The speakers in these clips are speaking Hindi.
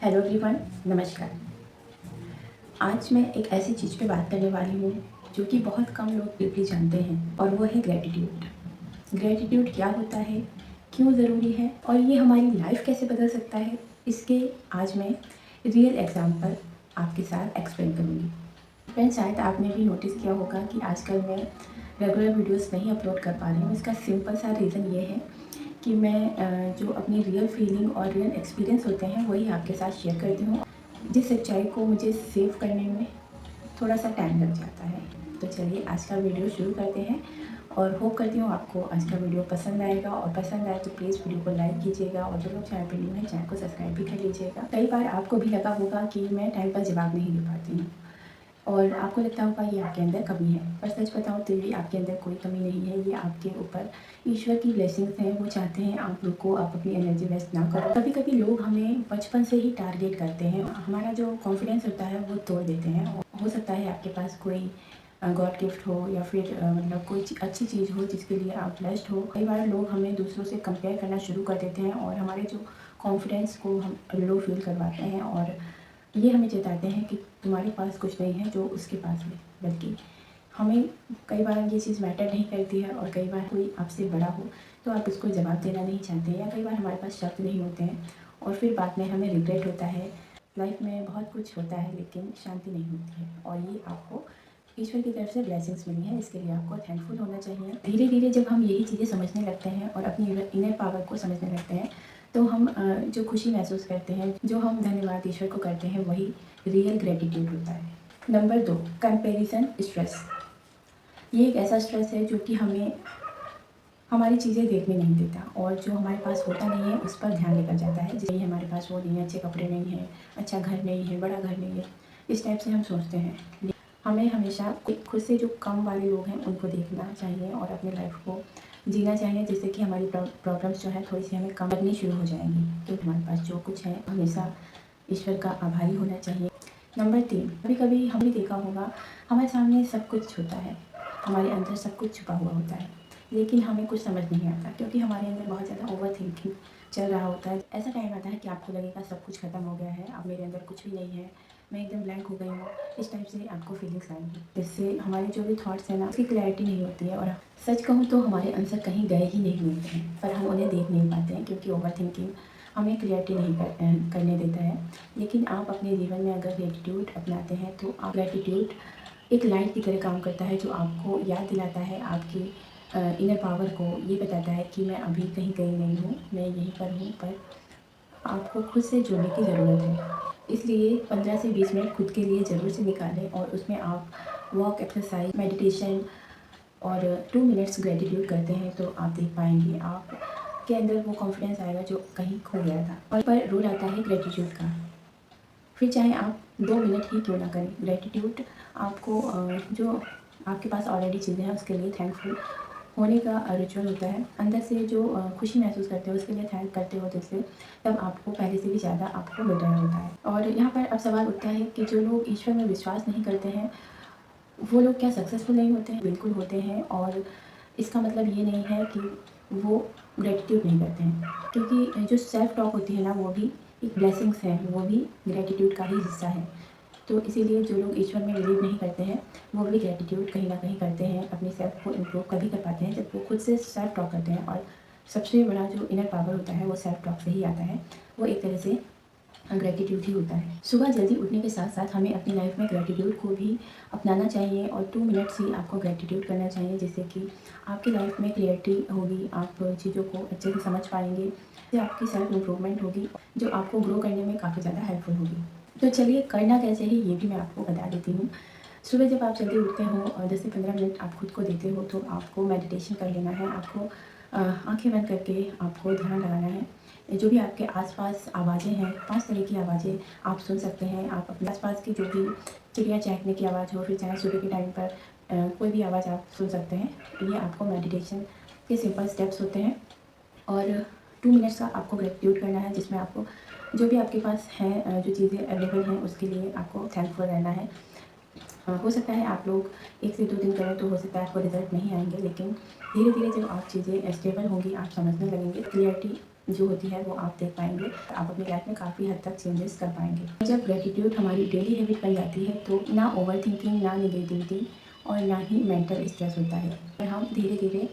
हेलो एवरीवन, नमस्कार। आज मैं एक ऐसी चीज़ पे बात करने वाली हूँ जो कि बहुत कम लोग डीपली जानते हैं और वो है ग्रैटिट्यूड। ग्रैटिट्यूड क्या होता है, क्यों ज़रूरी है और ये हमारी लाइफ कैसे बदल सकता है, इसके आज मैं रियल एग्जाम्पल आपके साथ एक्सप्लेन करूँगी। फ्रेंड्स, शायद आपने भी नोटिस किया होगा कि आजकल मैं रेगुलर वीडियोस नहीं अपलोड कर पा रही हूँ। इसका सिंपल सा रीज़न ये है कि मैं जो अपनी रियल फीलिंग और रियल एक्सपीरियंस होते हैं वही आपके साथ शेयर करती हूँ, जिस सच्चाई को मुझे सेव करने में थोड़ा सा टाइम लग जाता है। तो चलिए आज का वीडियो शुरू करते हैं और होप करती हूँ आपको आज का वीडियो पसंद आएगा, और पसंद आए तो प्लीज़ वीडियो को लाइक कीजिएगा और जो लोग चैनल पर न्यू है चैनल को सब्सक्राइब भी कर लीजिएगा। कई बार आपको भी लगा होगा कि मैं टाइम पर जवाब नहीं दे पाती हूँ और आपको लगता होगा ये आपके अंदर कमी है, पर सच बताऊँ तो ये आपके अंदर कोई कमी नहीं है। ये आपके ऊपर ईश्वर की ब्लेसिंग्स हैं। वो चाहते हैं आप लोग को आप अपनी एनर्जी वेस्ट ना करो। कभी कभी लोग हमें बचपन से ही टारगेट करते हैं, हमारा जो कॉन्फिडेंस होता है वो तोड़ देते हैं। हो सकता है आपके पास कोई गॉड गिफ्ट हो या फिर मतलब कोई अच्छी चीज़ हो जिसके लिए आप ब्लेस्ड हो। कई बार लोग हमें दूसरों से कंपेयर करना शुरू कर देते हैं और हमारे जो कॉन्फिडेंस को हम लो फील करवाते हैं और ये हमें जताते हैं कि तुम्हारे पास कुछ नहीं है जो उसके पास है। बल्कि हमें कई बार ये चीज़ मैटर नहीं करती है और कई बार कोई आपसे बड़ा हो तो आप उसको जवाब देना नहीं चाहते, या कई बार हमारे पास शब्द नहीं होते हैं और फिर बाद में हमें रिग्रेट होता है। लाइफ में बहुत कुछ होता है लेकिन शांति नहीं होती है, और ये आपको ईश्वर की तरफ से ब्लेसिंग्स मिली है, इसके लिए आपको थैंकफुल होना चाहिए। धीरे धीरे जब हम यही चीज़ें समझने लगते हैं और अपनी इनर पावर को समझने लगते हैं तो हम जो खुशी महसूस करते हैं, जो हम धन्यवाद ईश्वर को करते हैं, वही रियल ग्रेटिट्यूड होता है। Number 2, comparison stress. ये एक ऐसा स्ट्रेस है जो कि हमें हमारी चीज़ें देखने नहीं देता और जो हमारे पास होता नहीं है उस पर ध्यान लेकर जाता है। जैसे हमारे पास वो नहीं है, अच्छे कपड़े नहीं हैं, अच्छा घर नहीं है, बड़ा घर नहीं है, इस टाइप से हम सोचते हैं। हमें हमेशा खुद से जो कम वाले लोग हैं उनको देखना चाहिए और अपनी लाइफ को जीना चाहिए, जिससे कि हमारी प्रॉब्लम्स जो है थोड़ी सी हमें कम लगनी शुरू हो जाएंगी। क्योंकि हमारे पास जो कुछ है हमेशा ईश्वर का आभारी होना चाहिए। नंबर 3, कभी कभी हमने देखा होगा हमारे सामने सब कुछ होता है, हमारे अंदर सब कुछ छुपा हुआ होता है, लेकिन हमें कुछ समझ नहीं आता क्योंकि हमारे अंदर बहुत ज़्यादा ओवर थिंकिंग चल रहा होता है। ऐसा टाइम आता है कि आपको लगेगा सब कुछ ख़त्म हो गया है, अब मेरे अंदर कुछ भी नहीं है, मैं एकदम ब्लैंक हो गई हूँ। इस टाइप से आपको फीलिंग्स आएंगी, जिससे हमारे जो भी थॉट्स हैं ना उसकी क्लैरिटी नहीं होती है, और सच कहूँ तो हमारे आंसर कहीं गए ही नहीं होते हैं, पर हम उन्हें देख नहीं पाते हैं क्योंकि ओवर थिंकिंग हमें क्लियरिटी नहीं करने देता है। लेकिन आप अपने जीवन में अगर ग्रेटिट्यूड अपनाते हैं तो आप ग्रेटिट्यूड एक लाइट की तरह काम करता है, जो आपको याद दिलाता है आपकी इनर पावर को। ये बताता है कि मैं अभी कहीं गई नहीं हूँ, मैं यहीं पर हूँ, पर आपको खुद से जुड़ने की ज़रूरत है। इसलिए 15 से 20 मिनट खुद के लिए ज़रूर से निकालें और उसमें आप वॉक, एक्सरसाइज, मेडिटेशन और 2 मिनट्स ग्रेटिट्यूड करते हैं तो आप देख पाएंगे आप के अंदर वो कॉन्फिडेंस आएगा जो कहीं खो गया था। और पर रूल आता है ग्रेटिट्यूड का, फिर चाहे आप 2 मिनट ही क्यों ना करें। ग्रेटिट्यूड आपको जो आपके पास ऑलरेडी चीज़ें हैं उसके लिए थैंकफुल होने का रिचुअल होता है। अंदर से जो खुशी महसूस करते हो उसके लिए थैंक करते हो दिल से, तब आपको पहले से भी ज़्यादा आपको मिल रहा होता है। और यहाँ पर अब सवाल उठता है कि जो लोग ईश्वर में विश्वास नहीं करते हैं वो लोग क्या सक्सेसफुल नहीं होते हैं? बिल्कुल होते हैं, और इसका मतलब ये नहीं है कि वो ग्रेटिट्यूड नहीं करते हैं, क्योंकि जो सेल्फ टॉक होती है ना वो भी एक ब्लेसिंग्स है, वो भी ग्रेटिट्यूड का ही हिस्सा है। तो इसीलिए जो लोग ईश्वर में बिलीव नहीं करते हैं वो भी ग्रेटिट्यूड कहीं ना कहीं करते हैं। अपने सेल्फ को इम्प्रूव कभी कर पाते हैं जब वो खुद से सेल्फ टॉक करते हैं, और सबसे बड़ा जो इनर पावर होता है वो सेल्फ टॉक से ही आता है। वो एक तरह से ग्रेटिट्यूड ही होता है। सुबह जल्दी उठने के साथ साथ हमें अपनी लाइफ में ग्रेटिट्यूड को भी अपनाना चाहिए और 2 मिनट्स ही आपको ग्रेटिट्यूड करना चाहिए, जिससे कि आपकी लाइफ में क्लियरिटी होगी, आप चीज़ों को अच्छे से समझ पाएंगे, जिससे आपकी सेल्फ इम्प्रूवमेंट होगी जो आपको ग्रो करने में काफ़ी ज़्यादा हेल्पफुल होगी। तो चलिए करना कैसे है ये भी मैं आपको बता देती हूँ। सुबह जब आप जल्दी उठते हो और 10 से 15 मिनट आप खुद को देते हो तो आपको मेडिटेशन कर लेना है। आपको आँखें बंद करके आपको ध्यान लगाना है। जो भी आपके आसपास आवाज़ें हैं, 5 तरह की आवाज़ें आप सुन सकते हैं। आप अपने आसपास की जो भी चिड़िया चहकने की आवाज़ हो, फिर चाहे सुबह के टाइम पर कोई भी आवाज़ आप सुन सकते हैं। ये आपको मेडिटेशन के सिंपल स्टेप्स होते हैं। और 2 मिनट्स का आपको ग्रेटिट्यूड करना है, जिसमें आपको जो भी आपके पास है जो चीज़ें अवेलेबल हैं उसके लिए आपको थैंकफुल रहना है। हो सकता है आप लोग 1 से 2 दिन करें तो हो सकता है आपको रिज़ल्ट नहीं आएँगे, लेकिन धीरे-धीरे जब आप चीज़ें स्टेबल होंगी, आप समझने लगेंगे, क्लियरिटी जो होती है वो आप देख पाएंगे। आप अपनी लाइफ में काफ़ी हद तक चेंजेस कर पाएंगे। जब ग्रेटिट्यूड हमारी डेली हैबिट बन जाती है तो ना ओवर थिंकिंग, ना निगेटिविटी और ना ही मेंटल स्ट्रेस होता है, और हम धीरे धीरे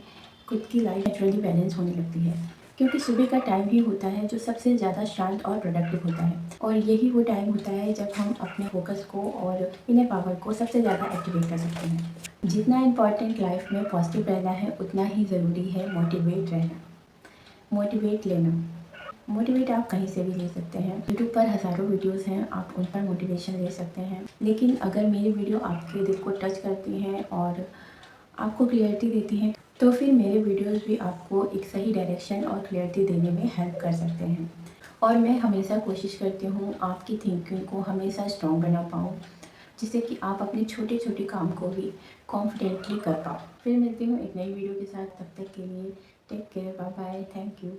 खुद की लाइफ नेचुरली बैलेंस होने लगती है। क्योंकि सुबह का टाइम ही होता है जो सबसे ज़्यादा शांत और प्रोडक्टिव होता है, और यही वो टाइम होता है जब हम अपने फोकस को और इनर पावर को सबसे ज़्यादा एक्टिवेट कर सकते हैं। जितना इम्पॉर्टेंट लाइफ में पॉजिटिव रहना है, उतना ही ज़रूरी है मोटिवेट रहना, मोटिवेट लेना। मोटिवेट आप कहीं से भी ले सकते हैं। यूट्यूब पर हज़ारों वीडियोस हैं, आप उन पर मोटिवेशन ले सकते हैं। लेकिन अगर मेरी वीडियो आपके दिल को टच करती हैं और आपको क्लियरिटी देती हैं, तो फिर मेरे वीडियोस भी आपको एक सही डायरेक्शन और क्लियरिटी देने में हेल्प कर सकते हैं। और मैं हमेशा कोशिश करती हूँ आपकी थिंकिंग को हमेशा स्ट्रॉन्ग बना पाऊँ, जिससे कि आप अपने छोटे छोटे काम को भी कॉन्फिडेंटली कर पाओ। फिर मिलती हूँ एक नई वीडियो के साथ, तब तक के लिए take care, bye bye, thank you.